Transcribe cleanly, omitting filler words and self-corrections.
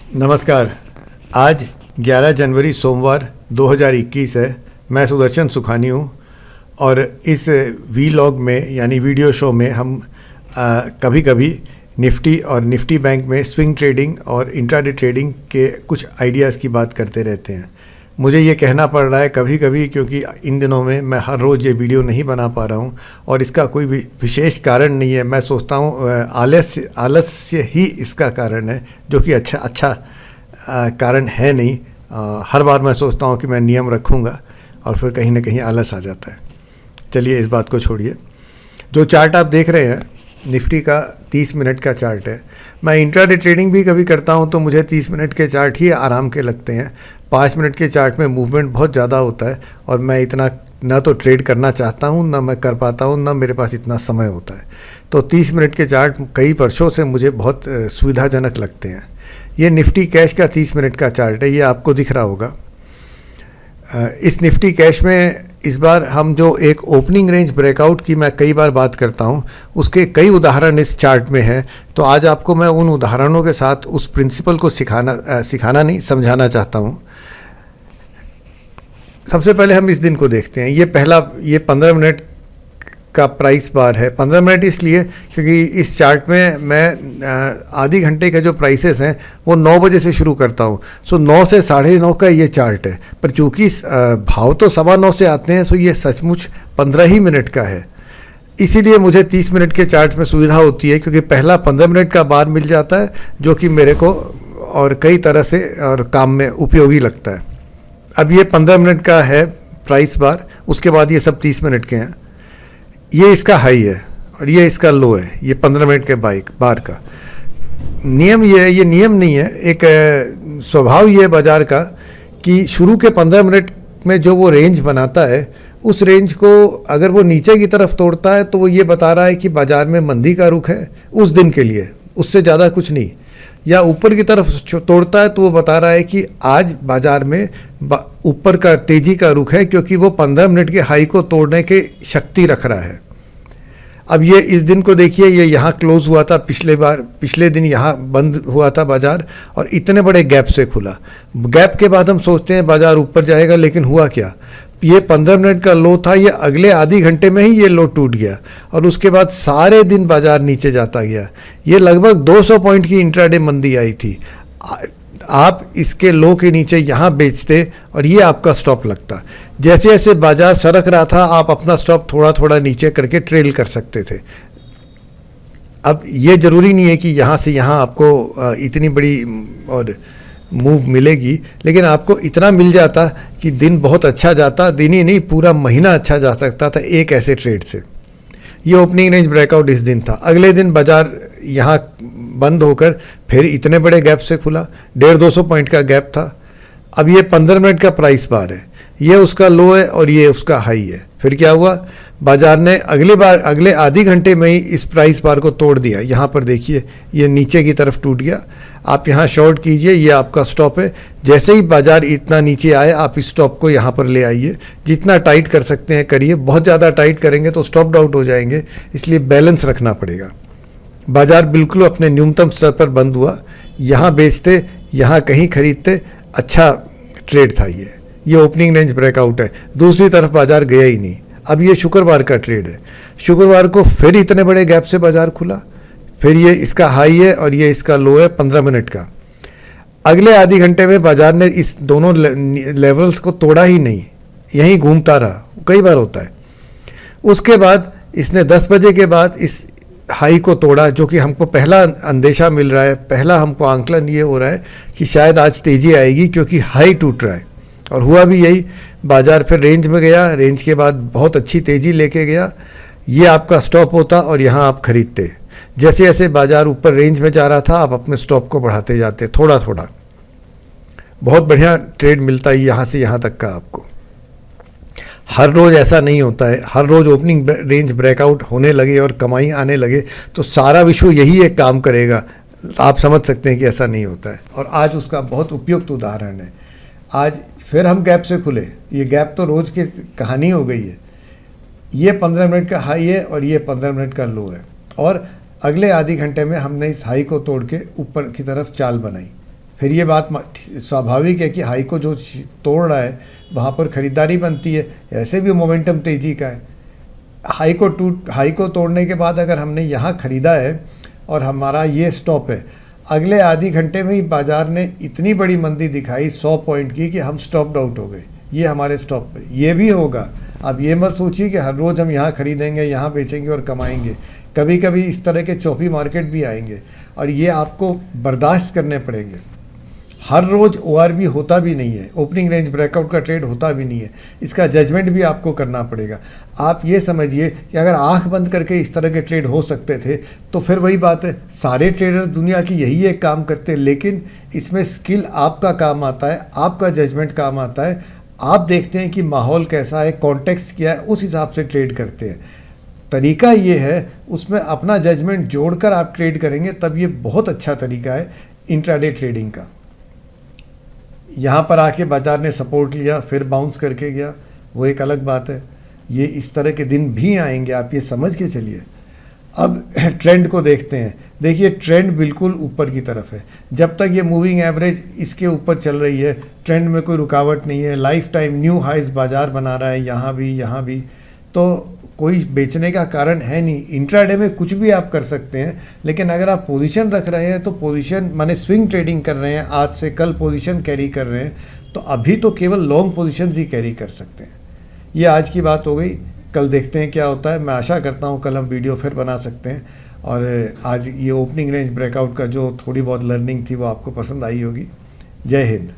नमस्कार। आज 11 जनवरी सोमवार 2021 है। मैं सुदर्शन सुखानी हूँ और इस वीलॉग में यानी वीडियो शो में हम कभी कभी निफ्टी और निफ्टी बैंक में स्विंग ट्रेडिंग और इंट्राडे ट्रेडिंग के कुछ आइडियाज़ की बात करते रहते हैं। मुझे ये कहना पड़ रहा है कभी कभी क्योंकि इन दिनों में मैं हर रोज़ ये वीडियो नहीं बना पा रहा हूँ और इसका कोई विशेष कारण नहीं है। मैं सोचता हूँ आलस्य ही इसका कारण है, जो कि अच्छा कारण है नहीं। हर बार मैं सोचता हूँ कि मैं नियम रखूँगा और फिर कहीं ना कहीं आलस आ जाता है। चलिए इस बात को छोड़िए। जो चार्ट आप देख रहे हैं निफ्टी का 30 मिनट का चार्ट है। मैं इंट्राडे ट्रेडिंग भी कभी करता हूं तो मुझे 30 मिनट के चार्ट ही आराम के लगते हैं। 5 मिनट के चार्ट में मूवमेंट बहुत ज़्यादा होता है और मैं इतना ना तो ट्रेड करना चाहता हूं, ना मैं कर पाता हूं, ना मेरे पास इतना समय होता है। तो 30 मिनट के चार्ट कई वर्षों से मुझे बहुत सुविधाजनक लगते हैं। ये निफ्टी कैश का 30 मिनट का चार्ट है, ये आपको दिख रहा होगा। इस निफ्टी कैश में इस बार हम जो एक ओपनिंग रेंज ब्रेकआउट की मैं कई बार बात करता हूं, उसके कई उदाहरण इस चार्ट में हैं। तो आज आपको मैं उन उदाहरणों के साथ उस प्रिंसिपल को सिखाना नहीं, समझाना चाहता हूं। सबसे पहले हम इस दिन को देखते हैं। ये 15 मिनट का प्राइस बार है। 15 मिनट इसलिए क्योंकि इस चार्ट में मैं आधी घंटे के जो प्राइसेस हैं वो 9 बजे से शुरू करता हूँ। सो 9 से 9:30 का ये चार्ट है, पर चूँकि भाव तो 9:15 से आते हैं, सो ये सचमुच 15 ही मिनट का है। इसीलिए मुझे 30 मिनट के चार्ट में सुविधा होती है क्योंकि पहला 15 मिनट का बार मिल जाता है, जो कि मेरे को और कई तरह से और काम में उपयोगी लगता है। अब ये 15 मिनट का है प्राइस बार, उसके बाद ये सब 30 मिनट के हैं। ये इसका हाई है और ये इसका लो है। ये 15 मिनट के बार का नियम ये नियम नहीं है, एक स्वभाव ये बाजार का कि शुरू के 15 मिनट में जो वो रेंज बनाता है, उस रेंज को अगर वो नीचे की तरफ तोड़ता है तो वो ये बता रहा है कि बाजार में मंदी का रुख है उस दिन के लिए, उससे ज़्यादा कुछ नहीं। या ऊपर की तरफ तोड़ता है तो वो बता रहा है कि आज बाजार में ऊपर का तेजी का रुख है, क्योंकि वो 15 मिनट के हाई को तोड़ने की शक्ति रख रहा है। अब ये इस दिन को देखिए, ये यहाँ क्लोज हुआ था पिछले दिन यहाँ बंद हुआ था बाजार और इतने बड़े गैप से खुला। गैप के बाद हम सोचते हैं बाजार ऊपर जाएगा, लेकिन हुआ क्या? ये 15 मिनट का लो था, ये अगले आधी घंटे में ही ये लो टूट गया और उसके बाद सारे दिन बाजार नीचे जाता गया। ये लगभग 200 पॉइंट की इंट्राडे मंदी आई थी। आप इसके लो के नीचे यहाँ बेचते और ये आपका स्टॉप लगता। जैसे जैसे बाजार सरक रहा था, आप अपना स्टॉप थोड़ा थोड़ा नीचे करके ट्रेल कर सकते थे। अब ये ज़रूरी नहीं है कि यहाँ से यहाँ आपको इतनी बड़ी और मूव मिलेगी, लेकिन आपको इतना मिल जाता कि दिन बहुत अच्छा जाता। दिन ही नहीं, पूरा महीना अच्छा जा सकता था एक ऐसे ट्रेड से। ये ओपनिंग रेंज ब्रेकआउट इस दिन था। अगले दिन बाजार यहाँ बंद होकर फिर इतने बड़े गैप से खुला, 150-200 पॉइंट का गैप था। अब ये 15 मिनट का प्राइस बार है, ये उसका लो है और ये उसका हाई है। फिर क्या हुआ? बाजार ने अगले आधी घंटे में ही इस प्राइस बार को तोड़ दिया। यहाँ पर देखिए, ये नीचे की तरफ टूट गया। आप यहाँ शॉर्ट कीजिए, ये आपका स्टॉप है। जैसे ही बाजार इतना नीचे आए, आप इस स्टॉप को यहाँ पर ले आइए। जितना टाइट कर सकते हैं करिए, बहुत ज़्यादा टाइट करेंगे तो स्टॉप आउट हो जाएंगे, इसलिए बैलेंस रखना पड़ेगा। बाजार बिल्कुल अपने न्यूनतम स्तर पर बंद हुआ। यहाँ बेचते, यहाँ कहीं खरीदते, अच्छा ट्रेड था ये ओपनिंग रेंज ब्रेकआउट है। दूसरी तरफ बाजार गया ही नहीं। अब ये शुक्रवार का ट्रेड है। शुक्रवार को फिर इतने बड़े गैप से बाजार खुला, फिर ये इसका हाई है और ये इसका लो है 15 मिनट का। अगले आधी घंटे में बाजार ने इस दोनों लेवल्स को तोड़ा ही नहीं, यहीं घूमता रहा। कई बार होता है। उसके बाद इसने 10 बजे के बाद इस हाई को तोड़ा, जो कि हमको पहला अंदेशा मिल रहा है, पहला हमको आंकलन ये हो रहा है कि शायद आज तेज़ी आएगी क्योंकि हाई टूट रहा है। और हुआ भी यही। बाजार फिर रेंज में गया, रेंज के बाद बहुत अच्छी तेज़ी लेके गया। ये आपका स्टॉप होता और यहाँ आप खरीदते। जैसे जैसे बाजार ऊपर रेंज में जा रहा था, आप अपने स्टॉप को बढ़ाते जाते थोड़ा थोड़ा। बहुत बढ़िया ट्रेड मिलता है यहाँ से यहाँ तक का आपको। हर रोज़ ऐसा नहीं होता है। हर रोज़ ओपनिंग रेंज ब्रेकआउट होने लगे और कमाई आने लगे तो सारा विश्व यही एक काम करेगा। आप समझ सकते हैं कि ऐसा नहीं होता है। और आज उसका बहुत उपयुक्त उदाहरण है। आज फिर हम गैप से खुले। ये गैप तो रोज़ की कहानी हो गई है। ये 15 मिनट का हाई है और ये 15 मिनट का लो है। और अगले आधी घंटे में हमने इस हाई को तोड़ के ऊपर की तरफ चाल बनाई। फिर ये बात स्वाभाविक है कि हाई को जो तोड़ रहा है वहाँ पर ख़रीदारी बनती है, ऐसे भी मोमेंटम तेज़ी का है। हाई को तोड़ने के बाद अगर हमने यहाँ ख़रीदा है और हमारा ये स्टॉप है, अगले आधी घंटे में ही बाज़ार ने इतनी बड़ी मंदी दिखाई 100 पॉइंट की कि हम स्टॉप आउट हो गए। ये हमारे स्टॉप पर ये भी होगा। अब ये मत सोचिए कि हर रोज़ हम यहाँ ख़रीदेंगे, यहाँ बेचेंगे और कमाएंगे। कभी कभी इस तरह के चौपी मार्केट भी आएंगे और ये आपको बर्दाश्त करने पड़ेंगे। हर रोज़ ORB होता भी नहीं है, ओपनिंग रेंज ब्रेकआउट का ट्रेड होता भी नहीं है, इसका जजमेंट भी आपको करना पड़ेगा। आप ये समझिए कि अगर आंख बंद करके इस तरह के ट्रेड हो सकते थे तो फिर वही बात है, सारे ट्रेडर्स दुनिया की यही एक काम करते हैं, लेकिन इसमें स्किल आपका काम आता है, आपका जजमेंट काम आता है। आप देखते हैं कि माहौल कैसा है, कॉन्टेक्स्ट क्या है, उस हिसाब से ट्रेड करते हैं। तरीका ये है, उसमें अपना जजमेंट जोड़कर आप ट्रेड करेंगे तब ये बहुत अच्छा तरीका है इंट्राडे ट्रेडिंग का। यहाँ पर आके बाज़ार ने सपोर्ट लिया, फिर बाउंस करके गया, वो एक अलग बात है। ये इस तरह के दिन भी आएंगे, आप ये समझ के चलिए। अब ट्रेंड को देखते हैं। देखिए ट्रेंड बिल्कुल ऊपर की तरफ है। जब तक ये मूविंग एवरेज इसके ऊपर चल रही है, ट्रेंड में कोई रुकावट नहीं है। लाइफ टाइम न्यू हाइज बाज़ार बना रहा है, यहाँ भी, तो कोई बेचने का कारण है नहीं। इंट्राडे में कुछ भी आप कर सकते हैं, लेकिन अगर आप पोजीशन रख रहे हैं तो पोजीशन माने स्विंग ट्रेडिंग कर रहे हैं, आज से कल पोजीशन कैरी कर रहे हैं, तो अभी तो केवल लॉन्ग पोजीशंस ही कैरी कर सकते हैं। ये आज की बात हो गई, कल देखते हैं क्या होता है। मैं आशा करता हूँ कल हम वीडियो फिर बना सकते हैं। और आज ये ओपनिंग रेंज ब्रेकआउट का जो थोड़ी बहुत लर्निंग थी वो आपको पसंद आई होगी। जय हिंद।